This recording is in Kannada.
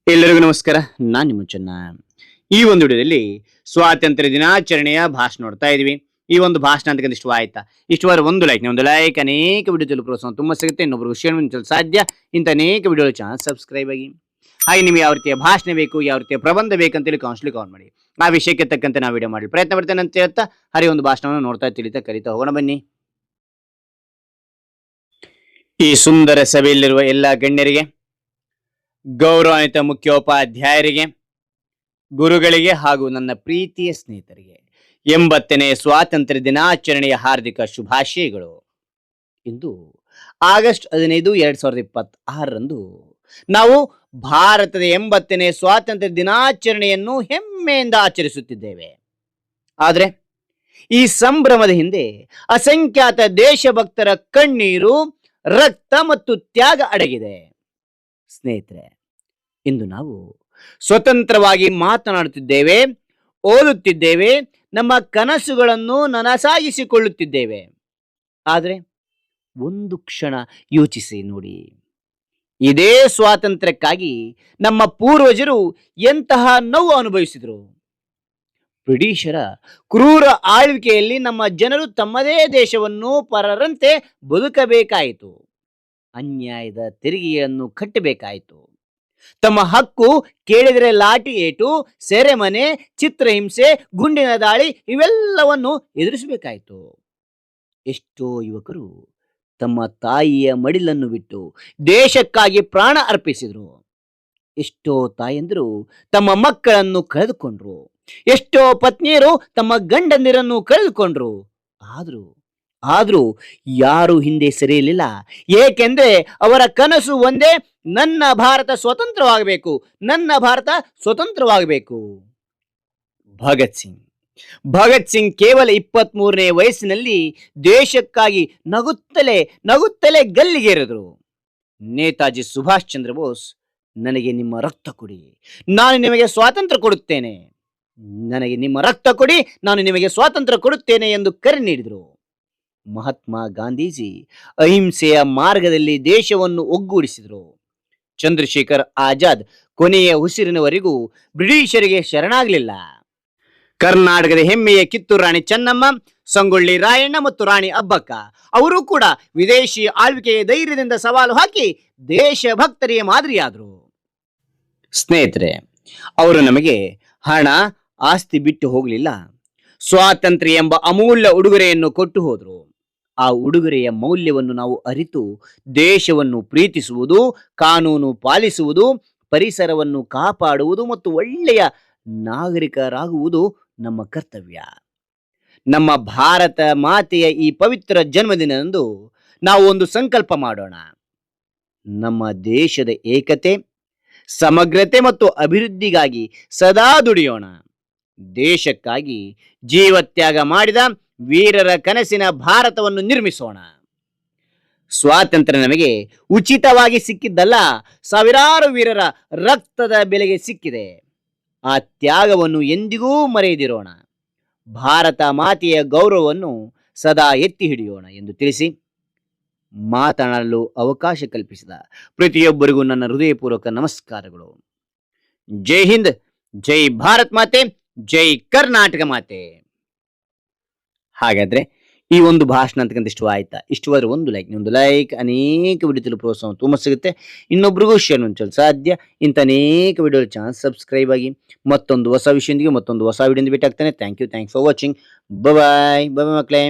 ಎಲ್ಲರಿಗೂ ನಮಸ್ಕಾರ. ನಾನು ನಿಮ್ಮ ಚೆನ್ನ. ಈ ಒಂದು ವಿಡಿಯೋದಲ್ಲಿ ಸ್ವಾತಂತ್ರ್ಯ ದಿನಾಚರಣೆಯ ಭಾಷಣ ನೋಡ್ತಾ ಇದೀವಿ. ಈ ಒಂದು ಭಾಷಣ ಅಂತ ಇಷ್ಟ ಆಯ್ತಾ? ಇಷ್ಟವಾದ್ರೆ ಒಂದು ಲೈಕ್ ಅನೇಕ ವಿಡಿಯೋ ತಲುಪಲು ಪ್ರೋತ್ಸಾಹ ತುಂಬ ಸಿಗುತ್ತೆ. ಇನ್ನೊಬ್ರಿಗೆ ಶೇರ್ ಮಾಡಲು ಸಾಧ್ಯ. ಇಂಥ ಅನೇಕ ವಿಡಿಯೋ ಚಾನಲ್ ಸಬ್ಸ್ಕ್ರೈಬ್ ಆಗಿ. ಹಾಗೆ ನಿಮಗೆ ಯಾವ ರೀತಿಯ ಭಾಷಣ ಬೇಕು, ಯಾವ ರೀತಿಯ ಪ್ರಬಂಧ ಬೇಕಂತೇಳಿ ಕಾನ್ಸ್ಟ್ಲಿ ಕಾಲ್ ಮಾಡಿ. ಆ ವಿಷಯಕ್ಕೆ ತಕ್ಕಂತೆ ನಾವು ವಿಡಿಯೋ ಮಾಡಲು ಪ್ರಯತ್ನ ಪಡ್ತೇನೆ ಅಂತ ಹೇಳ್ತಾ ಹರಿ ಒಂದು ಭಾಷಣವನ್ನು ನೋಡ್ತಾ ತಿಳಿತಾ ಕಲಿತಾ ಹೋಗೋಣ ಬನ್ನಿ. ಈ ಸುಂದರ ಸಭೆಯಲ್ಲಿರುವ ಎಲ್ಲ ಗಣ್ಯರಿಗೆ, ಗೌರವಾನ್ವಿತ ಮುಖ್ಯೋಪಾಧ್ಯಾಯರಿಗೆ, ಗುರುಗಳಿಗೆ ಹಾಗೂ ನನ್ನ ಪ್ರೀತಿಯ ಸ್ನೇಹಿತರಿಗೆ 80ನೇ ಸ್ವಾತಂತ್ರ್ಯ ದಿನಾಚರಣೆಯ ಹಾರ್ದಿಕ ಶುಭಾಶಯಗಳು. ಇಂದು ಆಗಸ್ಟ್ 15, 2026ರಂದು ನಾವು ಭಾರತದ 80ನೇ ಸ್ವಾತಂತ್ರ್ಯ ದಿನಾಚರಣೆಯನ್ನು ಹೆಮ್ಮೆಯಿಂದ ಆಚರಿಸುತ್ತಿದ್ದೇವೆ. ಆದರೆ ಈ ಸಂಭ್ರಮದ ಹಿಂದೆ ಅಸಂಖ್ಯಾತ ದೇಶಭಕ್ತರ ಕಣ್ಣೀರು, ರಕ್ತ ಮತ್ತು ತ್ಯಾಗ ಅಡಗಿದೆ. ಸ್ನೇಹಿತರೆ, ಇಂದು ನಾವು ಸ್ವತಂತ್ರವಾಗಿ ಮಾತನಾಡುತ್ತಿದ್ದೇವೆ, ಓದುತ್ತಿದ್ದೇವೆ, ನಮ್ಮ ಕನಸುಗಳನ್ನು ನನಸಾಗಿಸಿಕೊಳ್ಳುತ್ತಿದ್ದೇವೆ. ಆದರೆ ಒಂದು ಕ್ಷಣ ಯೋಚಿಸಿ ನೋಡಿ, ಇದೇ ಸ್ವಾತಂತ್ರ್ಯಕ್ಕಾಗಿ ನಮ್ಮ ಪೂರ್ವಜರು ಎಂತಹ ನೋವು ಅನುಭವಿಸಿದರು. ಬ್ರಿಟಿಷರ ಕ್ರೂರ ಆಳ್ವಿಕೆಯಲ್ಲಿ ನಮ್ಮ ಜನರು ತಮ್ಮದೇ ದೇಶವನ್ನು ಪರರಂತೆ ಬದುಕಬೇಕಾಯಿತು. ಅನ್ಯಾಯದ ತೆರಿಗೆಯನ್ನು ಕಟ್ಟಬೇಕಾಯಿತು. ತಮ್ಮ ಹಕ್ಕು ಕೇಳಿದರೆ ಲಾಠಿ ಏಟು, ಸೆರೆಮನೆ, ಚಿತ್ರಹಿಂಸೆ, ಗುಂಡಿನ ದಾಳಿ ಇವೆಲ್ಲವನ್ನು ಎದುರಿಸಬೇಕಾಯಿತು. ಎಷ್ಟೋ ಯುವಕರು ತಮ್ಮ ತಾಯಿಯ ಮಡಿಲನ್ನು ಬಿಟ್ಟು ದೇಶಕ್ಕಾಗಿ ಪ್ರಾಣ ಅರ್ಪಿಸಿದರು. ಎಷ್ಟೋ ತಾಯಂದಿರು ತಮ್ಮ ಮಕ್ಕಳನ್ನು ಕಳೆದುಕೊಂಡ್ರು. ಎಷ್ಟೋ ಪತ್ನಿಯರು ತಮ್ಮ ಗಂಡಂದಿರನ್ನು ಕಳೆದುಕೊಂಡ್ರು. ಆದ್ರೂ ಯಾರು ಹಿಂದೆ ಸರಿಯಲಿಲ್ಲ. ಏಕೆಂದ್ರೆ ಅವರ ಕನಸು ಒಂದೇ, ನನ್ನ ಭಾರತ ಸ್ವತಂತ್ರವಾಗಬೇಕು, ನನ್ನ ಭಾರತ ಸ್ವತಂತ್ರವಾಗಬೇಕು. ಭಗತ್ ಸಿಂಗ್ ಕೇವಲ 23ನೇ ವಯಸ್ಸಿನಲ್ಲಿ ದೇಶಕ್ಕಾಗಿ ನಗುತ್ತಲೇ ಗಲ್ಲಿಗೇರಿದರು. ನೇತಾಜಿ ಸುಭಾಷ್ ಚಂದ್ರ ಬೋಸ್, ನನಗೆ ನಿಮ್ಮ ರಕ್ತ ಕೊಡಿ, ನಾನು ನಿಮಗೆ ಸ್ವಾತಂತ್ರ್ಯ ಕೊಡುತ್ತೇನೆ, ನನಗೆ ನಿಮ್ಮ ರಕ್ತ ಕೊಡಿ, ನಾನು ನಿಮಗೆ ಸ್ವಾತಂತ್ರ್ಯ ಕೊಡುತ್ತೇನೆ ಎಂದು ಕರೆ ನೀಡಿದರು. ಮಹಾತ್ಮ ಗಾಂಧೀಜಿ ಅಹಿಂಸೆಯ ಮಾರ್ಗದಲ್ಲಿ ದೇಶವನ್ನು ಒಗ್ಗೂಡಿಸಿದರು. ಚಂದ್ರಶೇಖರ್ ಆಜಾದ್ ಕೊನೆಯ ಉಸಿರಿನವರೆಗೂ ಬ್ರಿಟಿಷರಿಗೆ ಶರಣಾಗಲಿಲ್ಲ. ಕರ್ನಾಟಕದ ಹೆಮ್ಮೆಯ ಕಿತ್ತೂರು ರಾಣಿ ಚೆನ್ನಮ್ಮ, ಸಂಗೊಳ್ಳಿ ರಾಯಣ್ಣ ಮತ್ತು ರಾಣಿ ಅಬ್ಬಕ್ಕ ಅವರು ಕೂಡ ವಿದೇಶಿ ಆಳ್ವಿಕೆಯ ಧೈರ್ಯದಿಂದ ಸವಾಲು ಹಾಕಿ ದೇಶಭಕ್ತರಿಗೆ ಮಾದರಿಯಾದರು. ಸ್ನೇಹಿತರೆ, ಅವರು ನಮಗೆ ಹಣ, ಆಸ್ತಿ ಬಿಟ್ಟು ಹೋಗಲಿಲ್ಲ. ಸ್ವಾತಂತ್ರ್ಯ ಎಂಬ ಅಮೂಲ್ಯ ಉಡುಗೊರೆಯನ್ನು ಕೊಟ್ಟು ಹೋದರು. ಆ ಉಡುಗೊರೆಯ ಮೌಲ್ಯವನ್ನು ನಾವು ಅರಿತು ದೇಶವನ್ನು ಪ್ರೀತಿಸುವುದು, ಕಾನೂನು ಪಾಲಿಸುವುದು, ಪರಿಸರವನ್ನು ಕಾಪಾಡುವುದು ಮತ್ತು ಒಳ್ಳೆಯ ನಾಗರಿಕರಾಗುವುದು ನಮ್ಮ ಕರ್ತವ್ಯ. ನಮ್ಮ ಭಾರತ ಮಾತೆಯ ಈ ಪವಿತ್ರ ಜನ್ಮದಿನದಂದು ನಾವು ಒಂದು ಸಂಕಲ್ಪ ಮಾಡೋಣ. ನಮ್ಮ ದೇಶದ ಏಕತೆ, ಸಮಗ್ರತೆ ಮತ್ತು ಅಭಿವೃದ್ಧಿಗಾಗಿ ಸದಾ ದುಡಿಯೋಣ. ದೇಶಕ್ಕಾಗಿ ಜೀವತ್ಯಾಗ ಮಾಡಿದ ವೀರರ ಕನಸಿನ ಭಾರತವನ್ನು ನಿರ್ಮಿಸೋಣ. ಸ್ವಾತಂತ್ರ್ಯ ನಮಗೆ ಉಚಿತವಾಗಿ ಸಿಕ್ಕಿದ್ದಲ್ಲ, ಸಾವಿರಾರು ವೀರರ ರಕ್ತದ ಬೆಲೆಗೆ ಸಿಕ್ಕಿದೆ. ಆ ತ್ಯಾಗವನ್ನು ಎಂದಿಗೂ ಮರೆಯದಿರೋಣ. ಭಾರತ ಮಾತೆಯ ಗೌರವವನ್ನು ಸದಾ ಎತ್ತಿ ಹಿಡಿಯೋಣ ಎಂದು ತಿಳಿಸಿ ಮಾತನಾಡಲು ಅವಕಾಶ ಕಲ್ಪಿಸಿದ ಪ್ರತಿಯೊಬ್ಬರಿಗೂ ನನ್ನ ಹೃದಯಪೂರ್ವಕ ನಮಸ್ಕಾರಗಳು. ಜೈ ಹಿಂದ್, ಜೈ ಭಾರತ್ ಮಾತೆ, ಜೈ ಕರ್ನಾಟಕ ಮಾತೆ. ಹಾಗಾದ್ರೆ ಈ ಒಂದು ಭಾಷಣ ಅಂತಕ್ಕಂಥ ಇಷ್ಟವಾಯ್ತಾ? ಇಷ್ಟವಾದ್ರೆ ಒಂದು ಲೈಕ್ ಅನೇಕ ವಿಡಿಯೋ ಪ್ರೋತ್ಸಾಹ ತುಂಬ ಸಿಗುತ್ತೆ. ಇನ್ನೊಬ್ರಿಗೂ ಶೇರ್ ಮಾಡಲು ಸಾಧ್ಯ. ಇಂಥ ಅನೇಕ ವಿಡಿಯೋ ಚಾನಲ್ ಸಬ್ಸ್ಕ್ರೈಬ್ ಆಗಿ. ಮತ್ತೊಂದು ಹೊಸ ವಿಷಯದೊಂದಿಗೆ ಮತ್ತೊಂದು ಹೊಸ ವಿಡಿಯೋದಿಂದ ಭೇಟಿ ಆಗ್ತಾನೆ. Thank you for watching. Bye ಮಕ್ಕಳೇ.